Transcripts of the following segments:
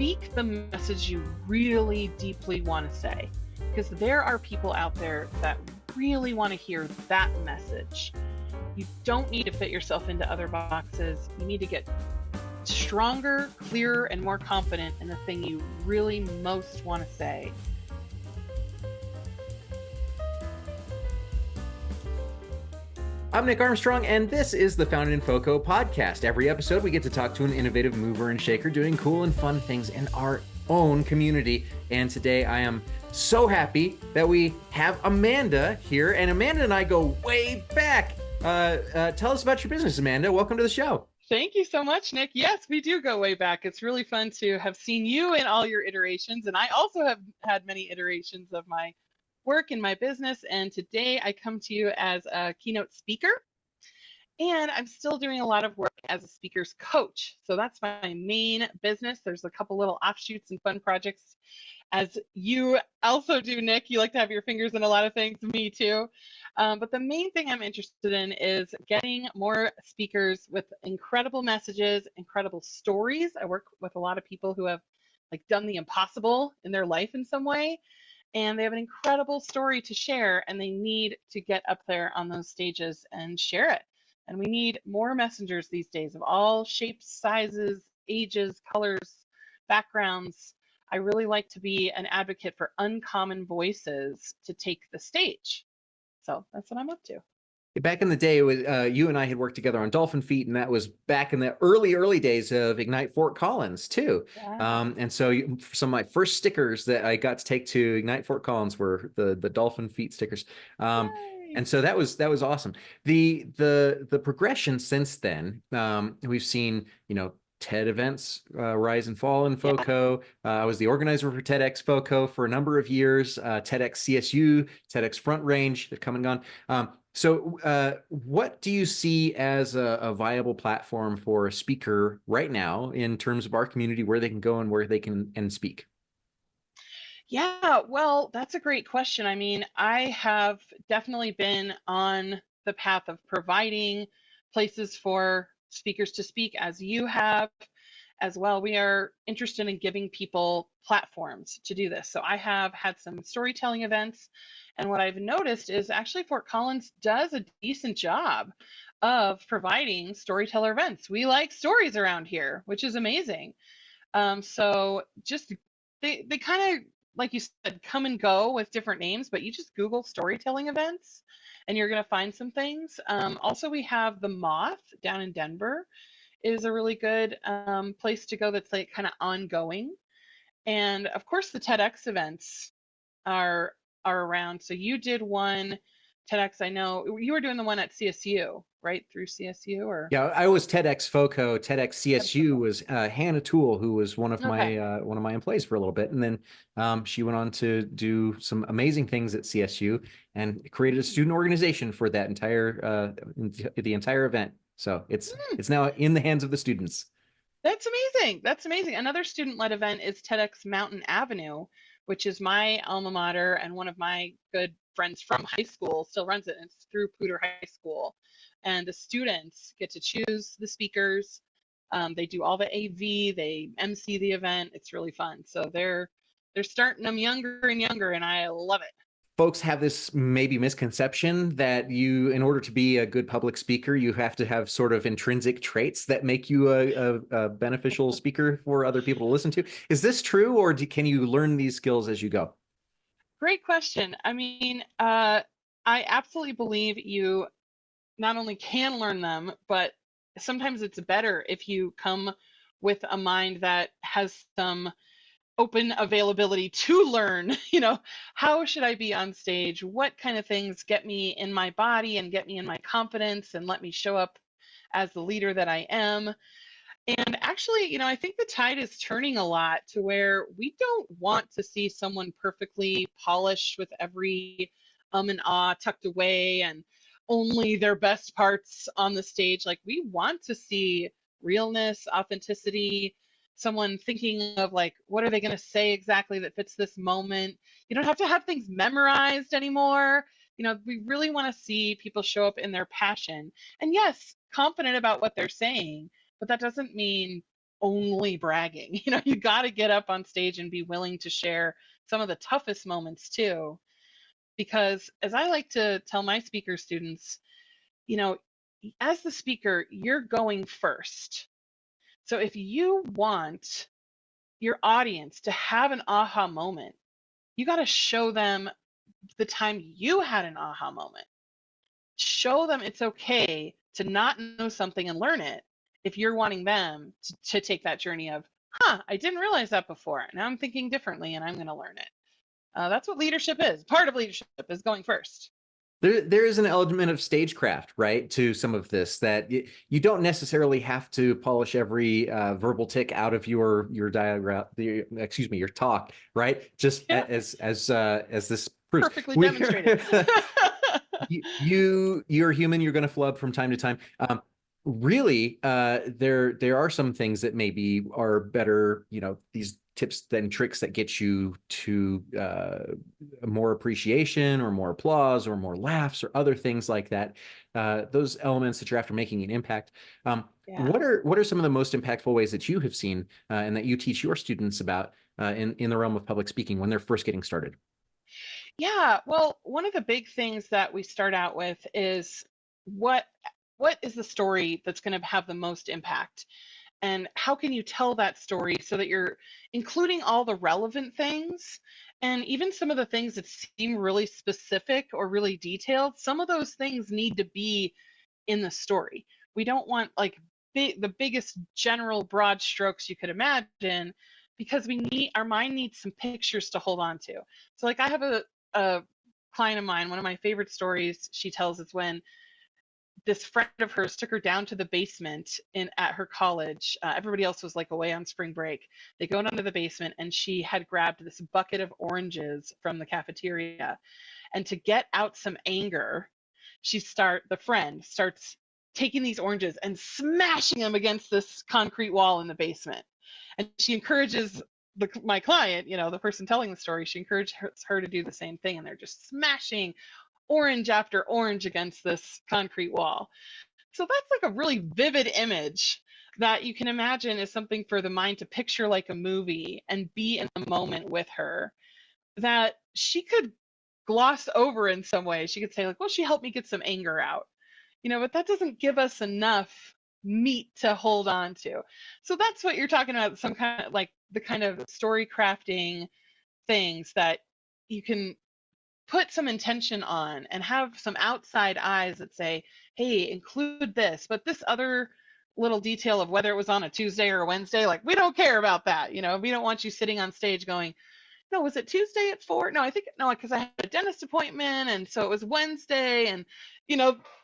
speak the message you really deeply want to say, because there are people out there that really want to hear that message. You don't need to fit yourself into other boxes. You need to get stronger, clearer, and more confident in the thing you really most want to say. I'm Nick Armstrong, and this is the Founded in FoCo Podcast. Every episode, we get to talk to an innovative mover and shaker doing cool and fun things in our own community. And today, I am so happy that we have Amanda here. And Amanda and I go way back. Tell us about your business, Amanda. Welcome to the show. Thank you so much, Nick. Yes, we do go way back. It's really fun to have seen you in all your iterations. And I also have had many iterations of my work in my business, and today I come to you as a keynote speaker, and I'm still doing a lot of work as a speaker's coach. So that's my main business. There's a couple little offshoots and fun projects, as you also do, Nick. You like to have your fingers in a lot of things, me too. But the main thing I'm interested in is getting more speakers with incredible messages, incredible stories. I work with a lot of people who have done the impossible in their life in some way, and they have an incredible story to share, and they need to get up there on those stages and share it. And we need more messengers these days of all shapes, sizes, ages, colors, backgrounds. I really like to be an advocate for uncommon voices to take the stage. So that's what I'm up to. Back in the day, it was, you and I had worked together on Dolphin Feet, and that was back in the early days of Ignite Fort Collins too. Yeah. And so some of my first stickers that I got to take to Ignite Fort Collins were the Dolphin Feet stickers. And so that was awesome. The progression since then, we've seen, TED events rise and fall in FoCo. I was the organizer for TEDx FoCo for a number of years. TEDx CSU, TEDx Front Range, they've come and gone. So what do you see as a viable platform for a speaker right now in terms of our community, where they can go and where they can speak? Yeah, well, that's a great question. I mean, I have definitely been on the path of providing places for speakers to speak, as you have as well. We are interested in giving people platforms to do this. So I have had some storytelling events, and what I've noticed is actually Fort Collins does a decent job of providing storyteller events. We like stories around here, which is amazing. So just they kind of, like you said, come and go with different names, but you just Google storytelling events and you're going to find some things. Also, we have the Moth down in Denver is a really good place to go that's kind of ongoing. And of course, the TEDx events are around. So you did one TEDx. I know you were doing the one at CSU, right? Through CSU, or? Yeah, I was TEDx FoCo. TEDx CSU was Hannah Toole, who was one of my employees for a little bit, and then she went on to do some amazing things at CSU and created a student organization for that the entire event. So it's now in the hands of the students. That's amazing. That's amazing. Another student-led event is TEDx Mountain Avenue, which is my alma mater, and one of my good friends from high school still runs it. And it's through Poudre High School. And the students get to choose the speakers. They do all the AV, they MC the event. It's really fun. So they're starting them younger and younger, and I love it. Folks have this maybe misconception that in order to be a good public speaker, you have to have sort of intrinsic traits that make you a beneficial speaker for other people to listen to. Is this true, or can you learn these skills as you go? Great question. I mean, I absolutely believe you not only can learn them, but sometimes it's better if you come with a mind that has some open availability to learn. How should I be on stage? What kind of things get me in my body and get me in my confidence and let me show up as the leader that I am? And actually, I think the tide is turning a lot to where we don't want to see someone perfectly polished with every and ah tucked away and only their best parts on the stage. We want to see realness, authenticity, someone thinking of what are they going to say exactly that fits this moment. You don't have to have things memorized anymore. We really want to see people show up in their passion, and yes, confident about what they're saying, but that doesn't mean only bragging. You got to get up on stage and be willing to share some of the toughest moments too. Because as I like to tell my speaker students, as the speaker, you're going first. So if you want your audience to have an aha moment, you got to show them the time you had an aha moment. Show them it's okay to not know something and learn it if you're wanting them to take that journey of, I didn't realize that before. Now I'm thinking differently and I'm going to learn it. That's what leadership is. Part of leadership is going first. There is an element of stagecraft, right, to some of this, that you don't necessarily have to polish every verbal tick out of your diagram, your talk, right? Just as this proves. Perfectly demonstrated. You're human. You're going to flub from time to time. Really, there are some things that maybe are better, these tips and tricks that get you to more appreciation or more applause or more laughs or other things like that. Those elements that you're after making an impact. What are some of the most impactful ways that you have seen and that you teach your students about in the realm of public speaking when they're first getting started? Yeah, well, one of the big things that we start out with is what is the story that's going to have the most impact? And how can you tell that story so that you're including all the relevant things and even some of the things that seem really specific or really detailed? Some of those things need to be in the story. We don't want like the biggest general broad strokes you could imagine, because our mind needs some pictures to hold on to. So like I have a client of mine, one of my favorite stories she tells is when this friend of hers took her down to the basement at her college. Everybody else was like away on spring break. They go down to the basement and she had grabbed this bucket of oranges from the cafeteria. And to get out some anger, the friend starts taking these oranges and smashing them against this concrete wall in the basement. And she encourages my client, the person telling the story, she encourages her to do the same thing. And they're just smashing orange after orange against this concrete wall. So that's like a really vivid image that you can imagine is something for the mind to picture like a movie and be in the moment with her, that she could gloss over in some way. She could say like, well, she helped me get some anger out, but that doesn't give us enough meat to hold on to. So that's what you're talking about, some kind of like the kind of story crafting things that you can put some intention on and have some outside eyes that say, hey, include this, but this other little detail of whether it was on a Tuesday or a Wednesday, like we don't care about that. We don't want you sitting on stage going, no, was it Tuesday at 4? No, because I had a dentist appointment and so it was Wednesday, and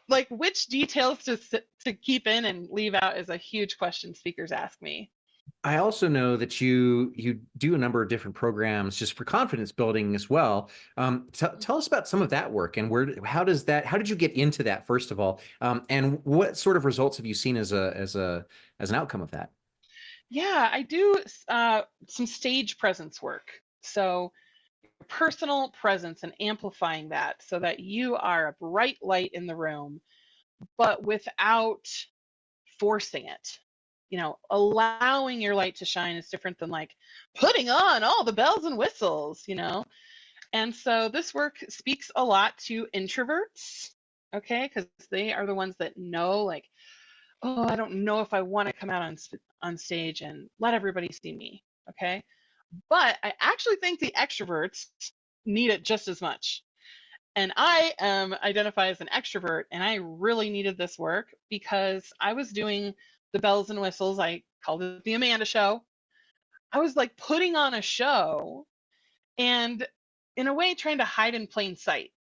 like which details to keep in and leave out is a huge question speakers ask me. I also know that you do a number of different programs just for confidence building as well. Tell us about some of that work and how did you get into that, first of all, and what sort of results have you seen as an outcome of that? Yeah, I do some stage presence work. So personal presence and amplifying that so that you are a bright light in the room, but without forcing it. Allowing your light to shine is different than like putting on all the bells and whistles, And so this work speaks a lot to introverts, okay? Because they are the ones that know like, oh, I don't know if I want to come out on stage and let everybody see me, okay? But I actually think the extroverts need it just as much. And I identify as an extrovert, and I really needed this work because I was doing the bells and whistles. I called it the Amanda Show. I was like putting on a show and in a way trying to hide in plain sight,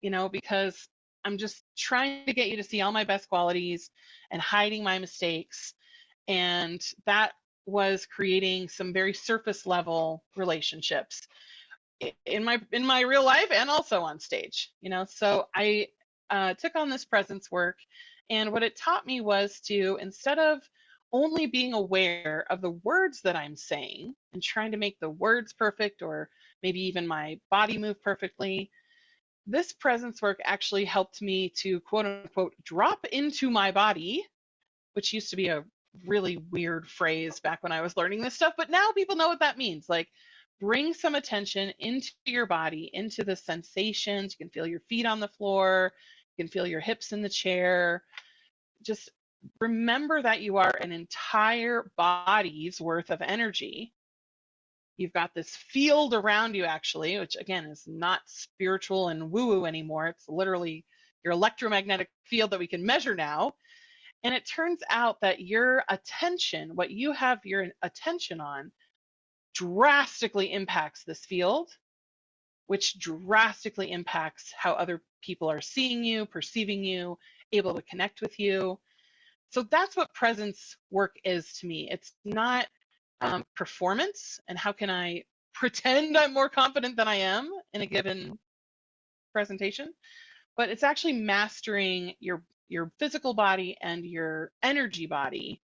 because I'm just trying to get you to see all my best qualities and hiding my mistakes. And that was creating some very surface level relationships in my real life and also on stage, So I took on this presence work, and what it taught me was to, instead of only being aware of the words that I'm saying and trying to make the words perfect or maybe even my body move perfectly, this presence work actually helped me to quote unquote drop into my body, which used to be a really weird phrase back when I was learning this stuff, but now people know what that means. Like, bring some attention into your body, into the sensations. You can feel your feet on the floor, you can feel your hips in the chair. Just remember that you are an entire body's worth of energy. You've got this field around you, actually, which again is not spiritual and woo-woo anymore. It's literally your electromagnetic field that we can measure now. And it turns out that your attention, what you have your attention on, drastically impacts this field, which drastically impacts how other people are seeing you, perceiving you, able to connect with you. So that's what presence work is to me. It's not performance and how can I pretend I'm more confident than I am in a given presentation, but it's actually mastering your physical body and your energy body,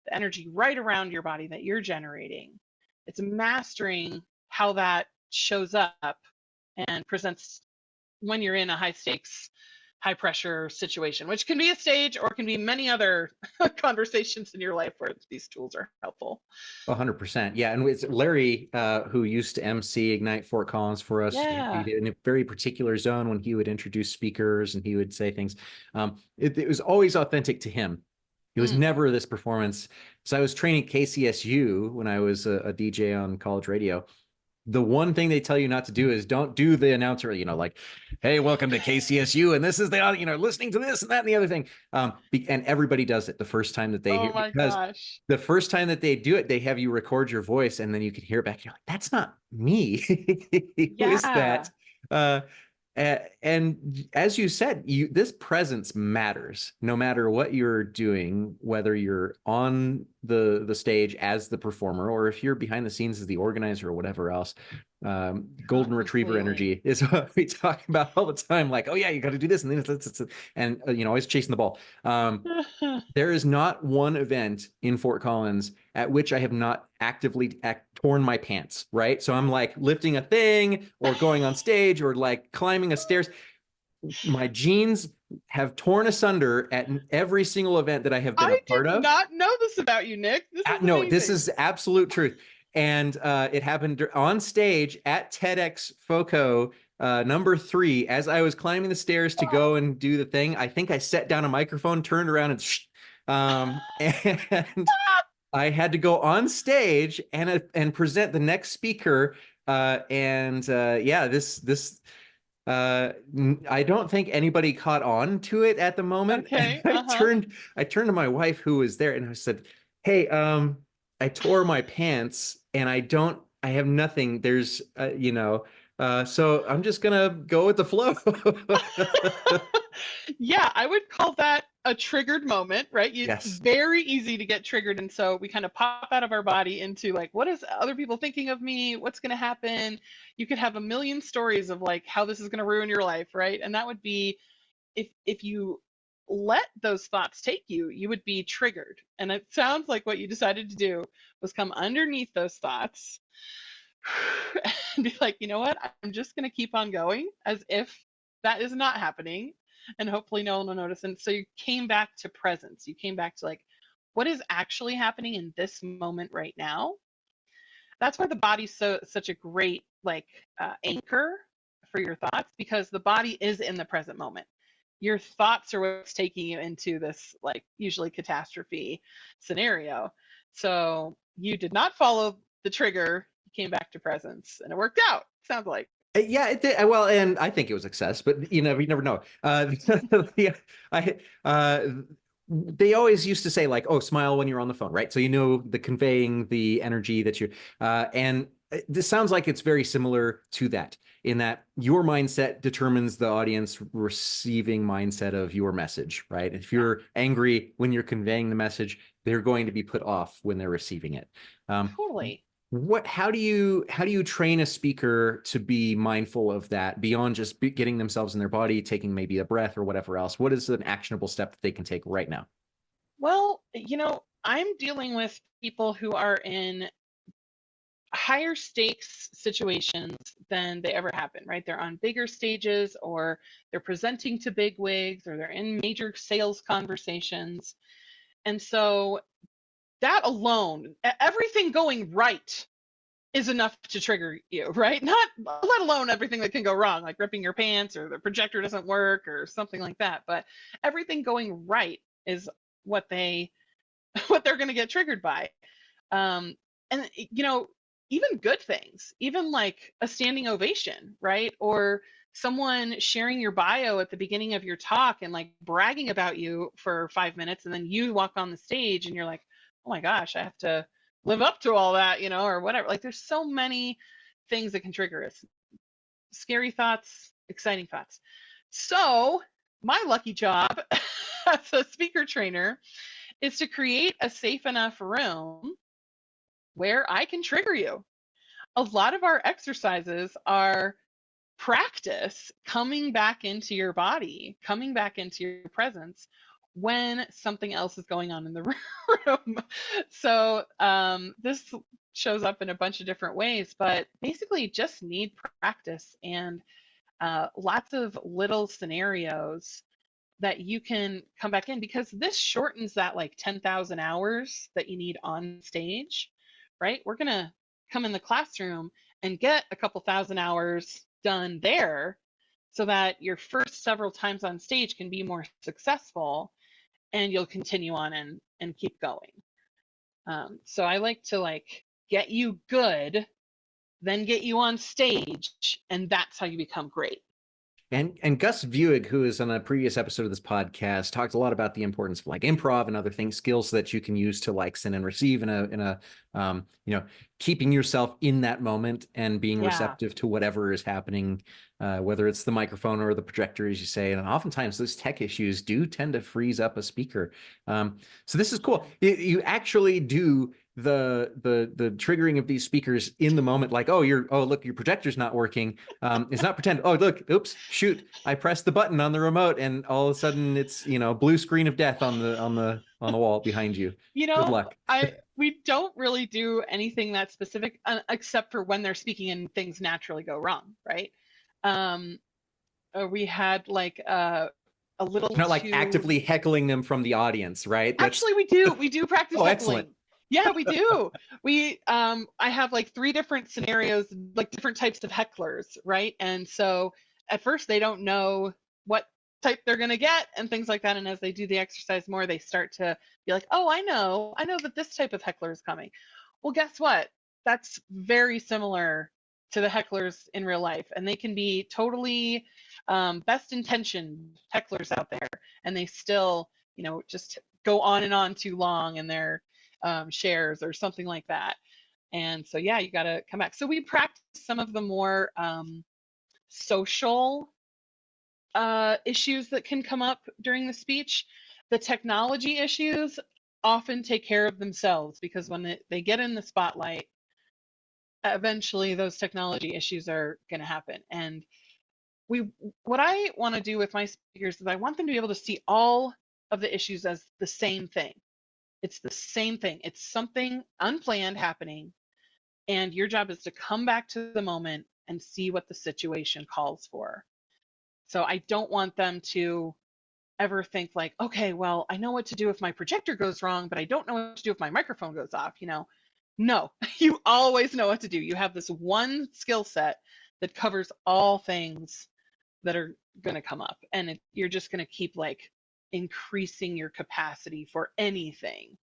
the energy right around your body that you're generating. It's mastering how that shows up and presents when you're in a high stakes, high pressure situation, which can be a stage or can be many other conversations in your life where these tools are helpful. 100%. Yeah. And it's Larry, who used to MC Ignite Fort Collins for us. Yeah. In a very particular zone when he would introduce speakers and he would say things. It was always authentic to him. It was never this performance. So I was training KCSU when I was a DJ on college radio. The one thing they tell you not to do is don't do the announcer, like, hey, welcome to KCSU. And this is the, listening to this and that and the other thing. And everybody does it the first time that they hear, because the first time that they do it, they have you record your voice and then you can hear it back. You're like, that's not me. Who is that? And as you said, this presence matters no matter what you're doing, whether you're on the stage as the performer or if you're behind the scenes as the organizer or whatever else. Golden retriever energy is what we talk about all the time. Like, oh yeah, you got to do this and this, and always chasing the ball. There is not one event in Fort Collins at which I have not actively torn my pants, right? So I'm like lifting a thing or going on stage or like climbing a stairs. My jeans have torn asunder at every single event that I have been a part of. I did not know this about you, Nick. No, this is absolute truth. And it happened on stage at TEDx FoCo number 3. As I was climbing the stairs to go and do the thing, I think I set down a microphone, turned around, and I had to go on stage and present the next speaker. This. I don't think anybody caught on to it at the moment. Okay. I turned to my wife who was there and I said, hey, I tore my pants and I have nothing. There's, so I'm just going to go with the flow. Yeah, I would call that a triggered moment, right? It's very easy to get triggered. And so we kind of pop out of our body into like, what is other people thinking of me? What's going to happen? You could have a million stories of like how this is going to ruin your life, right? And that would be if you let those thoughts take you, you would be triggered. And it sounds like what you decided to do was come underneath those thoughts and be like, you know what? I'm just going to keep on going as if that is not happening. And hopefully no one will notice. And so you came back to presence. You came back to like, what is actually happening in this moment right now? That's why the body's such a great anchor for your thoughts, because the body is in the present moment. Your thoughts are what's taking you into this usually catastrophe scenario. So you did not follow the trigger. You came back to presence, and it worked out. Sounds like. Yeah, it did. Well, and I think it was a success, but you never know. They always used to say like, oh, smile when you're on the phone, right? So the conveying the energy that and this sounds like it's very similar to that, in that your mindset determines the audience receiving mindset of your message, right? If you're angry when you're conveying the message, they're going to be put off when they're receiving it. Totally. How do you train a speaker to be mindful of that beyond just getting themselves in their body, taking maybe a breath or whatever else? What is an actionable step that they can take right now? Well, I'm dealing with people who are in higher stakes situations than they ever have been, right? They're on bigger stages, or they're presenting to big wigs, or they're in major sales conversations. And so that alone, everything going right is enough to trigger you, right? Not let alone everything that can go wrong, like ripping your pants or the projector doesn't work or something like that. But everything going right is what they're going to get triggered by. And even good things, even like a standing ovation, right? Or someone sharing your bio at the beginning of your talk and like bragging about you for 5 minutes, and then you walk on the stage and you're like, oh my gosh, I have to live up to all that, or whatever. Like there's so many things that can trigger us. Scary thoughts, exciting thoughts. So my lucky job as a speaker trainer is to create a safe enough room where I can trigger you. A lot of our exercises are practice coming back into your body, coming back into your presence when something else is going on in the room. So this shows up in a bunch of different ways, but basically just need practice and lots of little scenarios that you can come back in, because this shortens that like 10,000 hours that you need on stage, right? We're going to come in the classroom and get a couple thousand hours done there so that your first several times on stage can be more successful and you'll continue on and keep going. So I like to get you good, then get you on stage, and that's how you become great. And Gus Vuig, who is on a previous episode of this podcast, talked a lot about the importance of improv and other things, skills that you can use to send and receive in a keeping yourself in that moment and being receptive to whatever is happening, whether it's the microphone or the projector, as you say. And oftentimes those tech issues do tend to freeze up a speaker. So this is cool. You actually do the triggering of these speakers in the moment, like, look, your projector's not working. It's not pretend. Oh, look, oops, shoot, I pressed the button on the remote and all of a sudden it's blue screen of death on the wall behind you. Good luck. We don't really do anything that specific except for when they're speaking and things naturally go wrong, right? We had a little not actively heckling them from the audience, right? Actually, we do practice heckling. Excellent. Yeah, we do. I have 3 different scenarios, different types of hecklers, right? And so at first they don't know what type they're going to get and things like that. And as they do the exercise more, they start to be like, oh, I know that this type of heckler is coming. Well, guess what? That's very similar to the hecklers in real life. And they can be totally best intentioned hecklers out there. And they still, just go on and on too long in their shares or something like that. And so, yeah, you got to come back. So we practice some of the more social issues that can come up during the speech. The technology issues often take care of themselves, because when they get in the spotlight, eventually those technology issues are going to happen. And what I want to do with my speakers is I want them to be able to see all of the issues as the same thing. It's the same thing. It's something unplanned happening, and your job is to come back to the moment and see what the situation calls for. So I don't want them to ever think okay, well, I know what to do if my projector goes wrong, but I don't know what to do if my microphone goes off. No, you always know what to do. You have this one skill set that covers all things that are going to come up, and you're just going to keep increasing your capacity for anything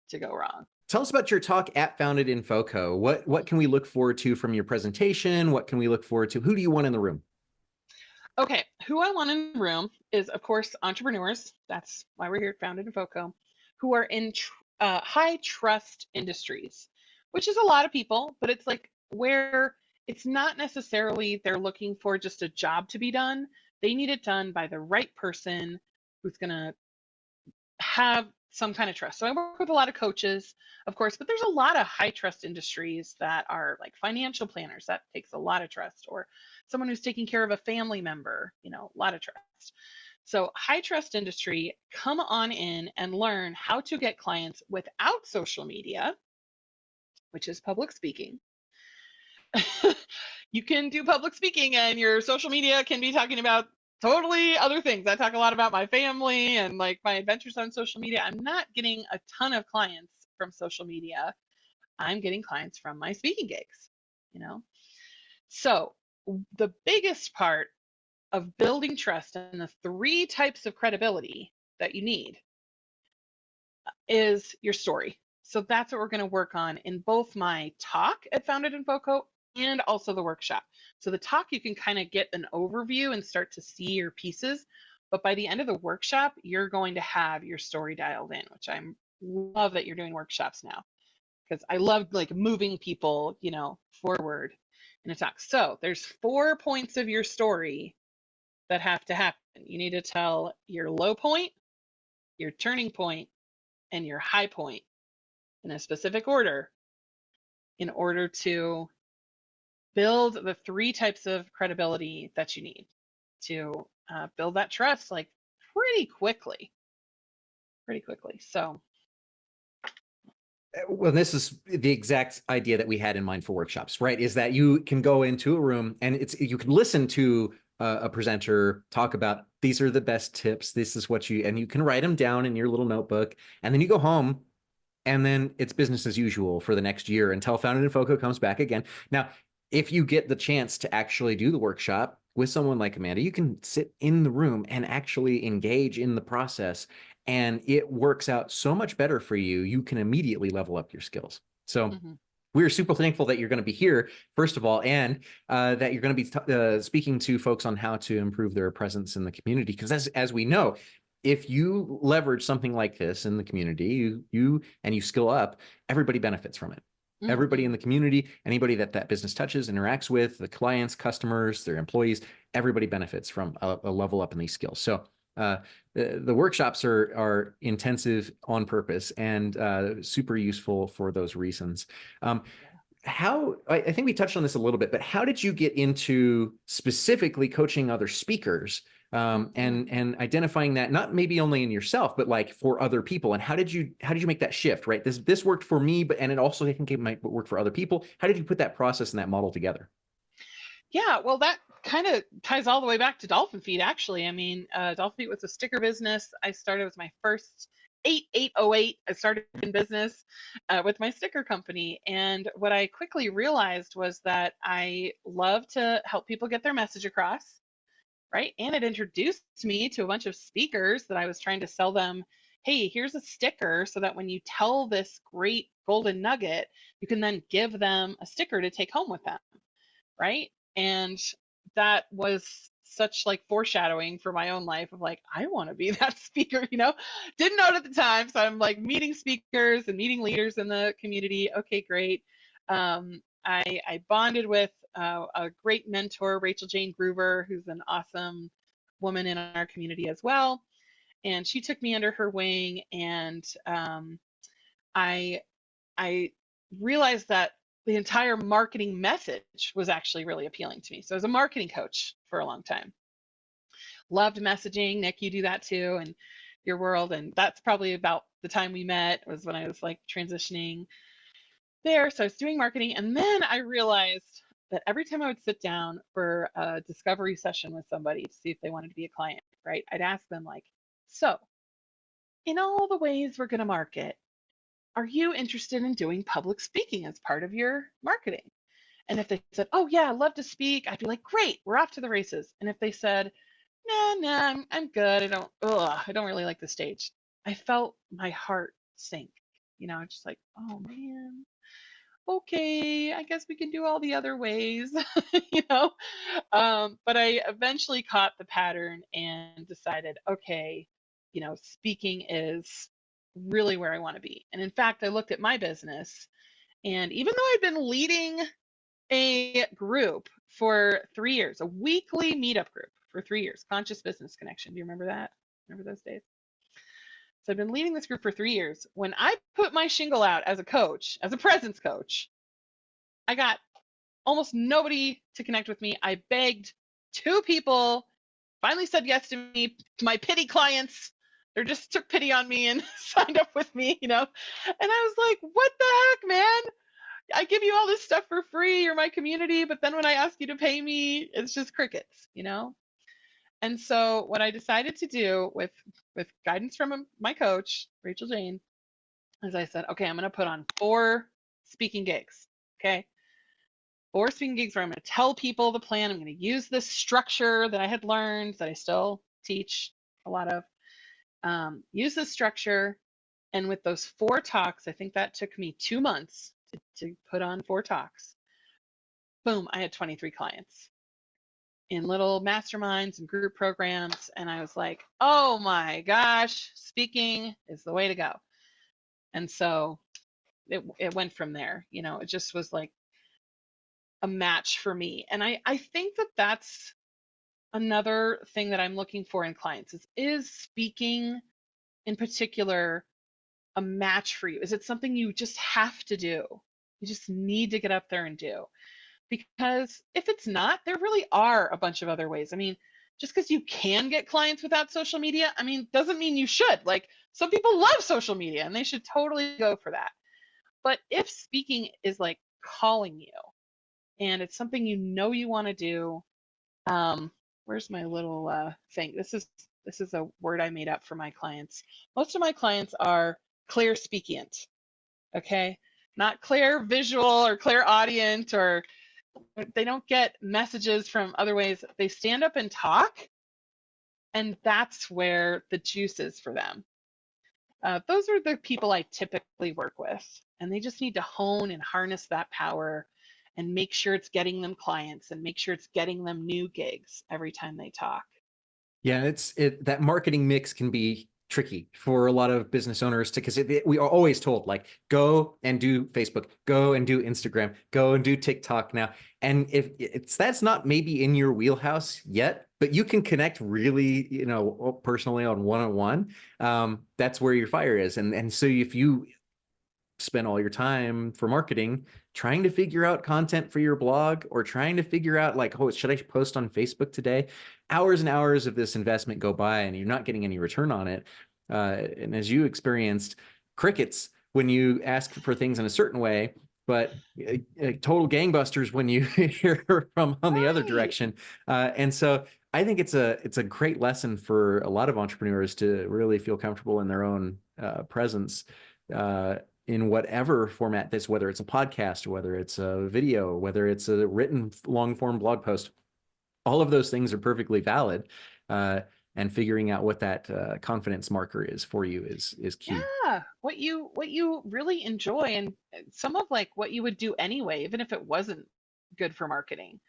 to go wrong. Tell us about your talk at Founded in FoCo. What can we look forward to from your presentation? What can we look forward to? Who do you want in the room? Okay, who I want in the room is, of course, entrepreneurs. That's why we're here at Founded in FoCo, who are in high trust industries, which is a lot of people, but it's where it's not necessarily they're looking for just a job to be done. They need it done by the right person who's going to have some kind of trust. So I work with a lot of coaches, of course, but there's a lot of high trust industries that are financial planners. That takes a lot of trust, or someone who's taking care of a family member, a lot of trust. So high trust industry, come on in and learn how to get clients without social media, which is public speaking. You can do public speaking and your social media can be talking about totally other things. I talk a lot about my family and my adventures on social media. I'm not getting a ton of clients from social media. I'm getting clients from my speaking gigs, you know? So the biggest part of building trust and the three types of credibility that you need is your story. So that's what we're going to work on in both my talk at Founded in FoCo and also the workshop. So the talk, you can kind of get an overview and start to see your pieces. But by the end of the workshop, you're going to have your story dialed in, which I love that you're doing workshops now, because I love like moving people, forward in a talk. So there's 4 points of your story that have to happen. You need to tell your low point, your turning point, and your high point in a specific order in order to build the 3 types of credibility that you need to build that trust like pretty quickly. So. Well, this is the exact idea that we had in mind for workshops, right? Is that you can go into a room and you can listen to a presenter talk about, these are the best tips. This is what and you can write them down in your little notebook, and then you go home and then it's business as usual for the next year until Founded in FoCo comes back again. Now, if you get the chance to actually do the workshop with someone like Amanda, you can sit in the room and actually engage in the process, and it works out so much better for you. You can immediately level up your skills. So we're super thankful that you're going to be here, first of all, and that you're going to be speaking to folks on how to improve their presence in the community. Because as we know, if you leverage something like this in the community, you skill up, everybody benefits from it. Everybody in the community, anybody that business touches, interacts with, the clients, customers, their employees, everybody benefits from a level up in these skills. So the workshops are intensive on purpose and super useful for those reasons. I think we touched on this a little bit, but how did you get into specifically coaching other speakers and identifying that, not maybe only in yourself, but like for other people? And how did you make that shift, right? This worked for me, and it also, I think, it might work for other people. How did you put that process and that model together? Yeah, well, that kind of ties all the way back to Dolphin Feet, actually. I mean, Dolphin Feet was a sticker business. I started with my first 8808. I started in business with my sticker company. And what I quickly realized was that I love to help people get their message across, right? And it introduced me to a bunch of speakers that I was trying to sell them. Hey, here's a sticker so that when you tell this great golden nugget, you can then give them a sticker to take home with them, right? And that was such like foreshadowing for my own life of like, I want to be that speaker, didn't know it at the time. So I'm like meeting speakers and meeting leaders in the community. Okay, great. I bonded with a great mentor, Rachel Jane Groover, who's an awesome woman in our community as well. And she took me under her wing, and I realized that the entire marketing message was actually really appealing to me. So I was a marketing coach for a long time. Loved messaging. Nick, you do that too in your world. And that's probably about the time we met, was when I was like transitioning there. So I was doing marketing. And then I realized that every time I would sit down for a discovery session with somebody to see if they wanted to be a client, right, I'd ask them like, so in all the ways we're going to market, are you interested in doing public speaking as part of your marketing? And if they said, oh yeah, I love to speak, I'd be like, great, we're off to the races. And if they said, nah, I'm good, I don't really like the stage, I felt my heart sink. Just like, oh man, okay, I guess we can do all the other ways, But I eventually caught the pattern and decided, okay, speaking is really where I want to be. And in fact, I looked at my business, and even though I'd been leading a group for 3 years, a weekly meetup group for 3 years, Conscious Business Connection. Do you remember that? Remember those days? So I've been leading this group for 3 years. When I put my shingle out as a coach, as a presence coach, I got almost nobody to connect with me. I begged 2 people, finally said yes to me, to my pity clients. They just took pity on me and signed up with me, And I was like, what the heck, man? I give you all this stuff for free. You're my community. But then when I ask you to pay me, it's just crickets, And so what I decided to do with guidance from my coach, Rachel Jane, is I said, okay, I'm going to put on 4 speaking gigs. Okay. 4 speaking gigs where I'm going to tell people the plan. I'm going to use this structure that I had learned, that I still teach a lot of. Use this structure. And with those 4 talks, I think that took me 2 months to put on 4 talks. Boom, I had 23 clients in little masterminds and group programs. And I was like, oh my gosh, speaking is the way to go. And so it went from there. You know, it just was like a match for me. And I think that that's another thing that I'm looking for in clients is speaking in particular a match for you? Is it something you just have to do? You just need to get up there and do. Because if it's not, there really are a bunch of other ways. I mean, just because you can get clients without social media, I mean, doesn't mean you should. Like, some people love social media and they should totally go for that. But if speaking is like calling you and it's something you know you want to do, where's my little thing? This is a word I made up for my clients. Most of my clients are clear speakient, okay? Not clear visual or clear audience, or they don't get messages from other ways. They stand up and talk, and that's where the juice is for them. Those are the people I typically work with, and they just need to hone and harness that power and make sure it's getting them clients and make sure it's getting them new gigs every time they talk. Yeah, that marketing mix can be tricky for a lot of business owners because we are always told, like, go and do Facebook, go and do Instagram, go and do TikTok now. And if that's not maybe in your wheelhouse yet, but you can connect really, you know, personally on one-on-one, that's where your fire is. And so if you spend all your time for marketing trying to figure out content for your blog or trying to figure out, like, oh, should I post on Facebook today? Hours and hours of this investment go by and you're not getting any return on it. And as you experienced, crickets when you ask for things in a certain way, but total gangbusters when you hear from on the other direction. And so I think it's a great lesson for a lot of entrepreneurs to really feel comfortable in their own presence, in whatever format this, whether it's a podcast, or whether it's a video, or whether it's a written long form blog post. All of those things are perfectly valid. And figuring out what that confidence marker is for you is key. Yeah, what you really enjoy, and some of like what you would do anyway, even if it wasn't good for marketing.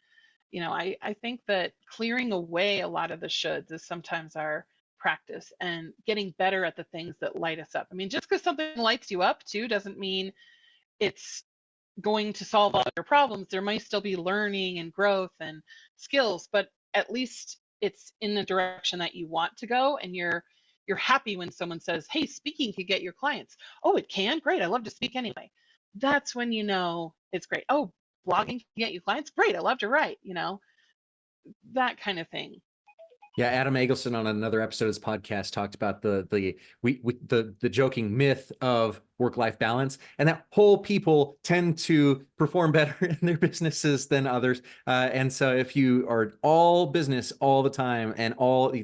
You know, I think that clearing away a lot of the shoulds is sometimes our practice, and getting better at the things that light us up. I mean, just because something lights you up too doesn't mean it's going to solve all your problems. There might still be learning and growth and skills, but at least it's in the direction that you want to go, and you're happy when someone says, hey, speaking could get your clients. Oh, it can? Great. I love to speak anyway. That's when you know it's great. Oh, blogging can get you clients? Great. I love to write, you know, that kind of thing. Yeah, Adam Eggleston on another episode of his podcast talked about the joking myth of work-life balance, and that whole people tend to perform better in their businesses than others. And so if you are all business all the time and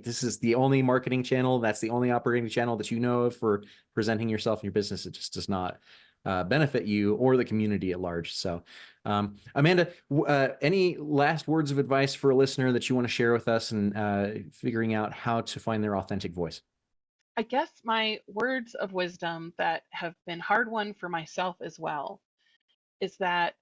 this is the only marketing channel, that's the only operating channel that you know of for presenting yourself and your business, it just does not benefit you or the community at large. So Amanda, any last words of advice for a listener that you want to share with us and figuring out how to find their authentic voice? I guess my words of wisdom that have been hard won for myself as well is that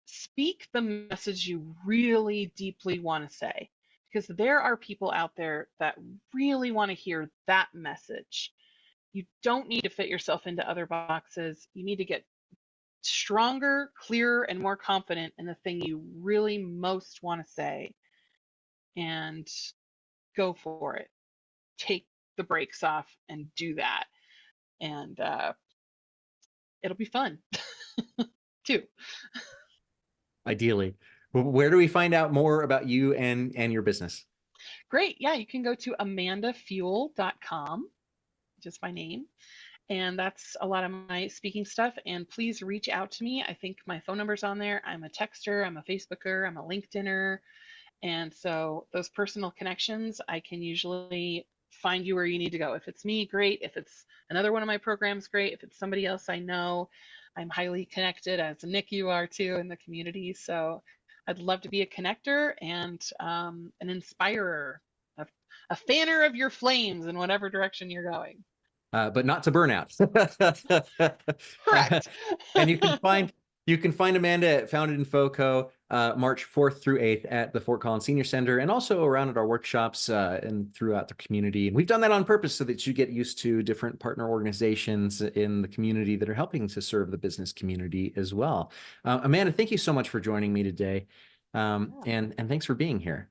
speak the message you really deeply want to say, because there are people out there that really want to hear that message. You don't need to fit yourself into other boxes. You need to get stronger, clearer, and more confident in the thing you really most want to say, and go for it. Take the brakes off and do that. And it'll be fun too. Ideally. Where do we find out more about you and your business? Great. Yeah, you can go to amandafuel.com, just my name. And that's a lot of my speaking stuff. And please reach out to me. I think my phone number's on there. I'm a texter, I'm a Facebooker, I'm a LinkedIner. And so those personal connections, I can usually find you where you need to go. If it's me, great. If it's another one of my programs, great. If it's somebody else I know, I'm highly connected, as Nick, you are too, in the community. So I'd love to be a connector and an inspirer, a fanner of your flames in whatever direction you're going. But not to burnout. Correct. And you can find Amanda at Founded in FoCo, March 4th through 8th at the Fort Collins Senior Center, and also around at our workshops and throughout the community. And we've done that on purpose so that you get used to different partner organizations in the community that are helping to serve the business community as well. Amanda, thank you so much for joining me today. And thanks for being here.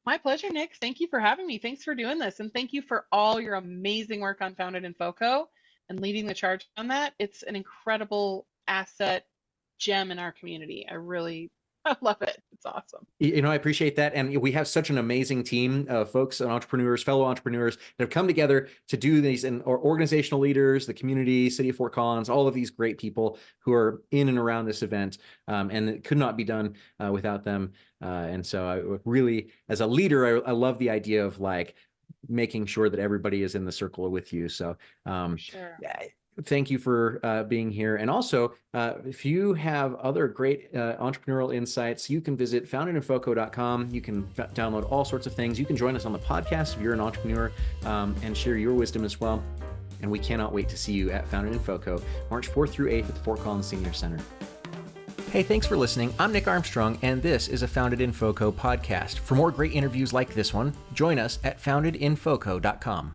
My pleasure, Nick. Thank you for having me. Thanks for doing this. And thank you for all your amazing work on Founded in FoCo and leading the charge on that. It's an incredible asset gem in our community. I love it. It's awesome. I appreciate that. And we have such an amazing team of folks and entrepreneurs, fellow entrepreneurs that have come together to do these, and or organizational leaders, the community, City of Fort Collins, all of these great people who are in and around this event. And it could not be done without them. And so I really, as a leader, I love the idea of like making sure that everybody is in the circle with you. So sure. Thank you for being here. And also, if you have other great entrepreneurial insights, you can visit foundedinfoco.com. You can download all sorts of things. You can join us on the podcast if you're an entrepreneur and share your wisdom as well. And we cannot wait to see you at Founded in FoCo, March 4th through 8th at the Fort Collins Senior Center. Hey, thanks for listening. I'm Nick Armstrong, and this is a Founded in FoCo podcast. For more great interviews like this one, join us at foundedinfoco.com.